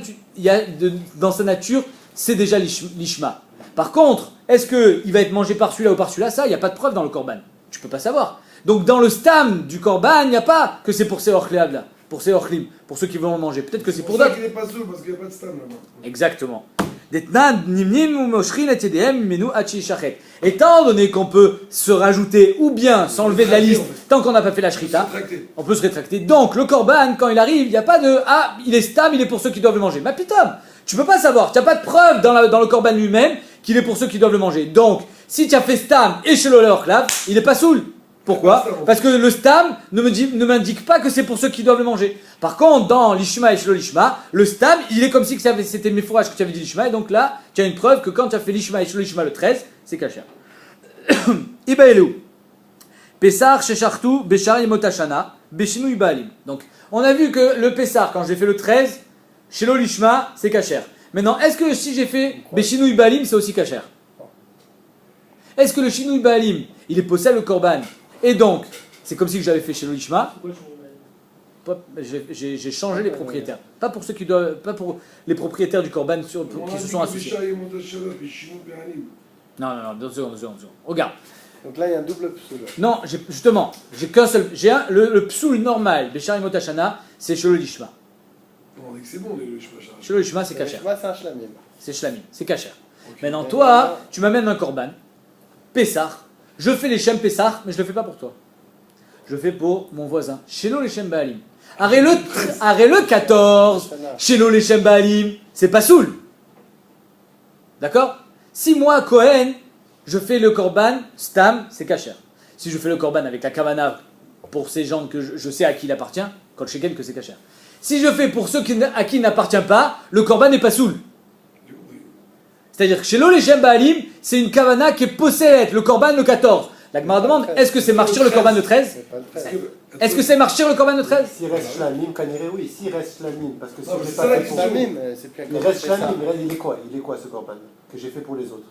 dans sa nature, c'est déjà lishma. Par contre, est-ce qu'il va être mangé par celui-là ou par celui-là? Ça, il n'y a pas de preuve dans le korban. Tu ne peux pas savoir. Donc dans le stam du korban, il n'y a pas que c'est pour ces ochlav-là. Pour ces ochlim, pour ceux qui vont en manger. Peut-être que c'est pour d'autres. C'est pour ça qu'il n'est pas soul, parce qu'il n'y a pas de stam là-bas. Exactement. Étant donné qu'on peut se rajouter ou bien s'enlever de la liste tant qu'on n'a pas fait la shrita, on peut se rétracter. Donc le korban, quand il arrive, il n'y a pas de ah, il est stam, il est pour ceux qui doivent le manger. Mais putain, tu peux pas savoir. Tu n'as pas de preuve dans le korban lui-même qu'il est pour ceux qui doivent le manger. Donc si tu as fait stam et shelo le ochlav, il n'est pas soul. Pourquoi? Parce que le stam ne m'indique pas que c'est pour ceux qui doivent le manger. Par contre, dans l'ishma et shelo lishma, le stam, il est comme si c'était mes fourrages que tu avais dit l'ishma, et donc là, tu as une preuve que quand tu as fait l'ishma et shelo lishma le 13, c'est kasher. Ibaelou. Pessar shechartu beshar yemotashana beshinu ibalim. Donc, on a vu que le Pessar, quand j'ai fait le 13, shelo lishma, c'est kasher. Maintenant, est-ce que si j'ai fait beshinu ibalim, c'est aussi kasher? Est-ce que le shinu ibalim, il est possède le korban? Et donc, c'est comme si j'avais fait chez l'Ishma. J'ai changé les propriétaires. Pas pour ceux qui doivent, pas pour les propriétaires du korban qui se sont associés. Non, 2 secondes. Regarde. Donc là, il y a un double psoul. Non, justement, j'ai qu'un seul. Le psoul normal, Béchar Imotashana, c'est chez l'Ishma. On dit que c'est bon, les Ishma. Chez l'Ishma, c'est kasher. Moi, c'est un shlamim. C'est shlamim, c'est kasher. Maintenant, toi, tu m'amènes un korban, Pessah. Je fais les Shem Pessah, mais je ne le fais pas pour toi. Je le fais pour mon voisin. Shelo les Shem Baalim. Arrête le 14. Shelo les Shem Baalim. C'est pas soul. D'accord? Si moi, Cohen, je fais le korban, Stam, c'est kasher. Si je fais le korban avec la kavana pour ces gens que je sais à qui il appartient, Kol Sheken, que c'est kasher. Si je fais pour ceux à qui il n'appartient pas, le korban n'est pas soul. C'est-à-dire que chez l'Olechem Baalim, c'est une kavana qui est possède le korban le 14. La Gemara demande, est-ce que c'est marchir le korban de 13? C'est pas le 13. Est-ce que c'est marchir le korban de 13? S'il reste shlamim, kaniré, oui. S'il reste shlamim, parce que si Non, mais j'ai c'est pas ça la fait pour question. vous. C'est plus un Il korban reste Pessah. shlamim, il est quoi? Il est quoi ce korban que j'ai fait pour les autres?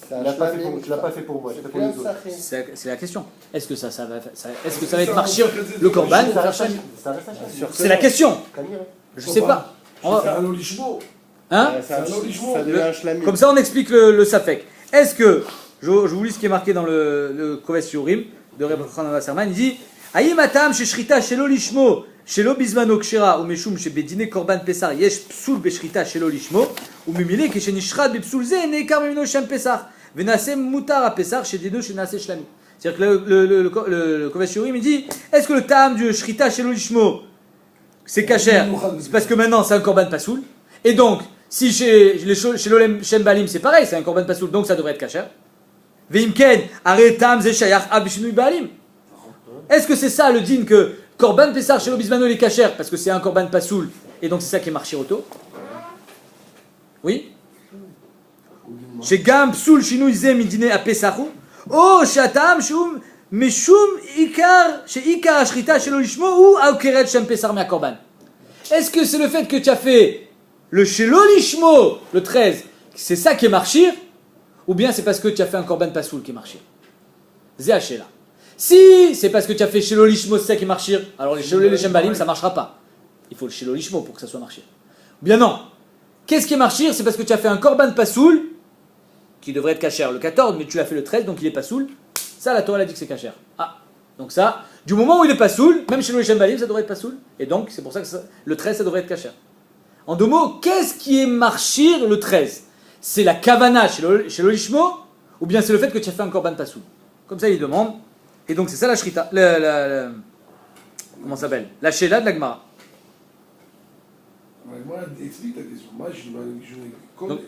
C'est un Tu l'as pas fait shlamim, pour, tu l'as pas fait pour moi, j'ai fait C'est pour plus les un autres. sachet. C'est la question. Est-ce que ça va, est-ce que ça va être marchir le korban? Ça reste shlamim. Ça reste shlamim. Sûr que C'est la non. question. Kaniré. Je sais pas. On va- C'est un olishmo. Hein? Ouais, C'est un olishmo. Ça devient un shlamim. Comme ça, on explique le safek. Est-ce que, je vous lis ce qui est marqué dans le Koves Yorim de Reb Chanan Wasserman, il dit Ayim atam sheshrita shelo lishmo shelo bizmano kshera ou meshum shebedine korban pesar yesh psul beshrita shelo lishmo ou mimile keshenishrat bepsul ze nekar mimino shem pesar venase mutar a pesar shedino shenase shlami. C'est-à-dire que le Koves Yorim il dit est-ce que le tam du shrita shelo lishmo c'est kasher? C'est parce que maintenant c'est un korban pasoul et donc si chez l'olem shem balim c'est pareil, c'est un korban pasoul donc ça devrait être kasher. Veimken aretam ze shayach abishinui balim. Est-ce que c'est ça le din que korban pesar chez l'obismano il est kasher parce que c'est un korban pasoul et donc c'est ça qui est marché auto? Oui. Chez gam psul shinui ze midine a pesachu. Oh shatam shum meshum ikar chez ikar ashrita chez l'olishmo ou aukeret shem pesar mea korban. Est-ce que c'est le fait que tu as fait le chez l'olishmo le 13 c'est ça qui est marchir? Ou bien c'est parce que tu as fait un korban pasoul qui est marchir? Zé là. Si c'est parce que tu as fait Shelo Lishmo, c'est ça qui est marchir, alors les Shelo Leshem Balim, ça ne marchera pas. Il faut le Shelo Lishmo pour que ça soit marchir. Ou bien non. Qu'est-ce qui est marchir? C'est parce que tu as fait un korban pasoul, qui devrait être kasher le 14, mais tu l'as fait le 13, donc il est pasoul. Ça, la Torah elle a dit que c'est kasher. Ah, donc ça, du moment où il est pasoul, même Shelo Leshem Balim, ça devrait être pasoul. Et donc, c'est pour ça que le 13, ça devrait être kasher. En deux mots, qu'est-ce qui est marchir le 13? C'est la kavana Shelo Lishmo, ou bien c'est le fait que tu as fait un korban pasoul? Comme ça, il demande. Et donc c'est ça la shrita, comment ça s'appelle? La shela de la Gemara. Moi, explique ta question. Moi, je connais.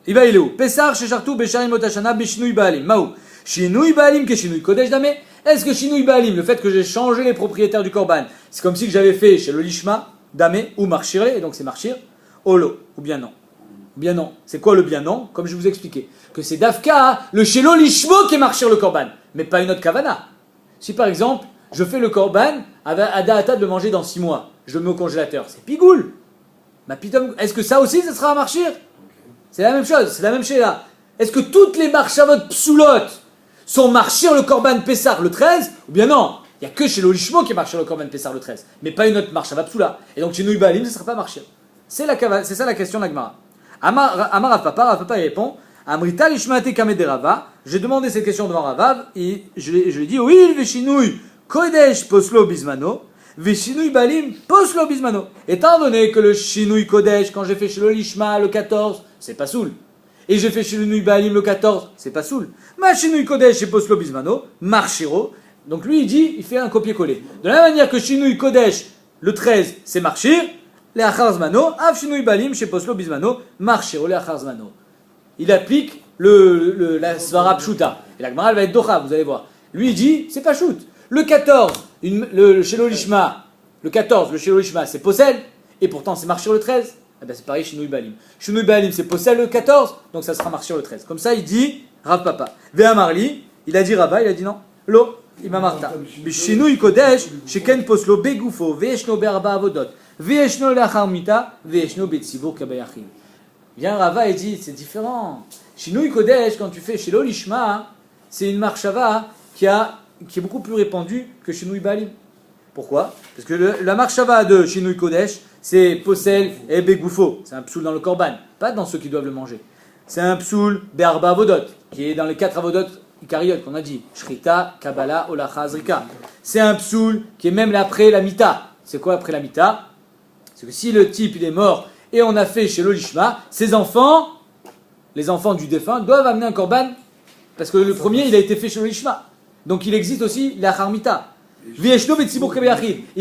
Iba il est où? Pesar shechartu besharim otashana beshinui baalim. Maou. Shinui baalim ke shinui kodesh dame. Est-ce que shinui baalim, le fait que j'ai changé les propriétaires du korban, c'est comme si que j'avais fait chez le lishma, dame ou marchire, et donc c'est marchir, olo, ou bien non? Bien non. C'est quoi le bien non? Comme je vous ai expliqué. Que c'est Dafka, le shelo lishmo qui est marchir le korban, mais pas une autre kavana. Si par exemple, je fais le korban, à da'ata de le manger dans 6 mois, je le mets au congélateur, c'est pigoule. Ma pitom, est-ce que ça aussi, ça sera à marchir? C'est la même chose, c'est la même chose là. Est-ce que toutes les marchavot psoulot sont marchir le korban Pessar le 13? Ou bien non? Il n'y a que chez l'olishmo qui est marchir le korban Pessar le 13, mais pas une autre marchavot psoula. Et donc chez Nouy Balim, ça ne sera pas marchir. C'est ça la question de la Gemara. Amar Rav Papa il répond Amrita lishmate kamede Rava. J'ai demandé cette question devant Ravav et je lui ai dit oui, veshinui kodesh poslo bismano, veshinui balim poslo bismano. Étant donné que le shinui kodesh, quand j'ai fait chez le lishma le 14, c'est pas soul. Et j'ai fait chez le nui balim le 14, c'est pas soul. Ma shinui kodesh et poslo bismano, marchiro. Donc lui il dit, il fait un copier-coller. De la même manière que shinui kodesh le 13, c'est marchir. Les acharzmano, av shinui balim chez poslo bismano, marchero les acharzmano. Il applique la svara pshuta. Et la Gemara elle va être docha, vous allez voir. Lui il dit, c'est pas shoot. Le 14, le shelo lishma, le 14, le shelo lishma, c'est possel, et pourtant c'est marchir le 13. Eh ben c'est pareil chez Nouy Balim. Chez Nouy Balim c'est possel le 14, donc ça sera marchir le 13. Comme ça il dit, Rav Papa. Vea Marli, il a dit Rava, il a dit non. Lo, ima marta. Bishinui kodesh, sheken poslo begufo, veeshno be'arba avodot, veeshno le'achar mita, veeshno be'tzibur kabayachim. Bien Rava il dit, c'est différent. Shinui kodesh, quand tu fais chez l'olishma, c'est une marchava qui est beaucoup plus répandue que chez Nouy Balim. Pourquoi? Parce que la marchava de Shinui kodesh, c'est possel et begoufo. C'est un psoul dans le korban, pas dans ceux qui doivent le manger. C'est un psoul be'arba avodot, qui est dans les 4 avodot ikariot qu'on a dit. Shrita, Kabbalah, Olacha, Azrika. C'est un psoul qui est même après la mita. C'est quoi après la mita? C'est que si le type il est mort et on a fait chez l'olishma, ses enfants, les enfants du défunt, doivent amener un korban, parce que le premier il a été fait chez l'olishma. Donc il existe aussi la harmita. Il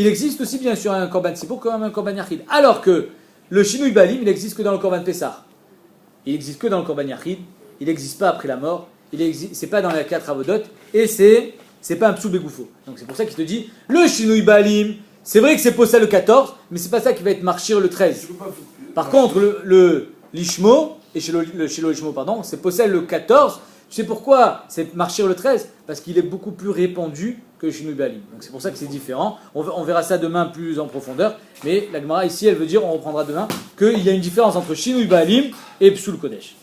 existe aussi bien sûr un korban tzibur comme un korban yachid. Alors que le shinui balim, il n'existe que dans le korban pessar. Il n'existe que dans le korban yachid. Il n'existe pas après la mort. C'est pas dans les 4 avodot. Et c'est pas un psoul begoufo. Donc c'est pour ça qu'il te dit, le shinui balim, c'est vrai que c'est possel le 14, mais c'est pas ça qui va être marchir le 13. Par contre, le lishmo, et chez le lishmo, pardon, c'est possel le 14, Tu sais pourquoi c'est marcher le 13? Parce qu'il est beaucoup plus répandu que le Shinui Baalim. Donc c'est pour ça que c'est différent. On verra ça demain plus en profondeur. Mais la Gemara ici, elle veut dire, on reprendra demain, qu'il y a une différence entre Shinui Baalim et Psul Kodesh.